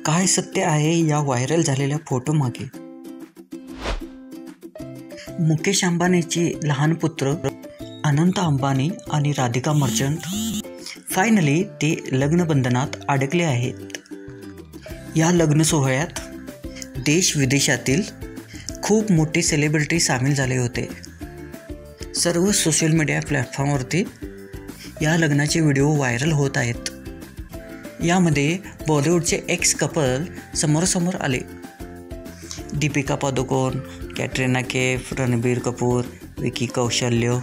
काय सत्य आहे या व्हायरल झालेल्या फोटो मागे? मुकेश अंबानीचे लहान पुत्र अनंत अंबानी आणि राधिका मर्चंट फायनली ते लग्नबंधनात अडकले आहेत। या लग्न सोहळ्यात देश विदेशातील खूप मोठे सेलिब्रिटी सामील झाले होते। सर्व सोशल मीडिया प्लॅटफॉर्मवरती या लग्नाचे व्हिडिओ व्हायरल होत आहेत। यामध्ये बॉलिवूडचे एक्स कपल समोरासमोर आले। दीपिका पादुकोण, कॅटरीना कैफ, रणबीर कपूर, विकी कौशल्य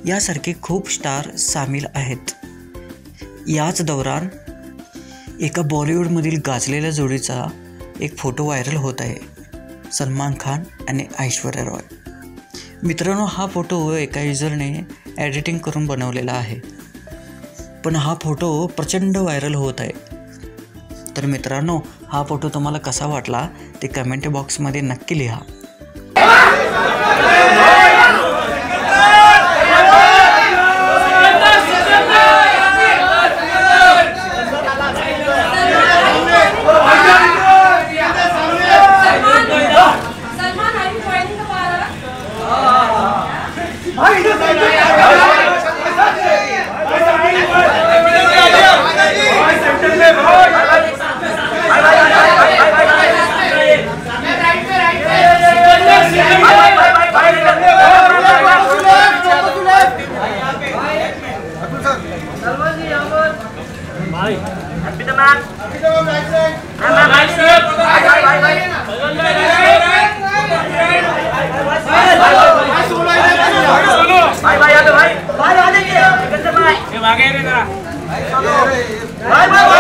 यासारखे खूप स्टार सामील आहेत। याच दौरान एका बॉलिवूडमधील गाजलेल्या जोडीचा एक फोटो व्हायरल होत आहे, सलमान खान आणि ऐश्वर्या रॉय। मित्रांनो, हा फोटो एका युजरने एडिटिंग करून बनवलेला आहे, पण हा फोटो प्रचंड व्हायरल होत आहे। तर मित्रांनो, हा फोटो तुम्हाला कसा वाटला ते कमेंट बॉक्समध्ये नक्की लिहा। भाई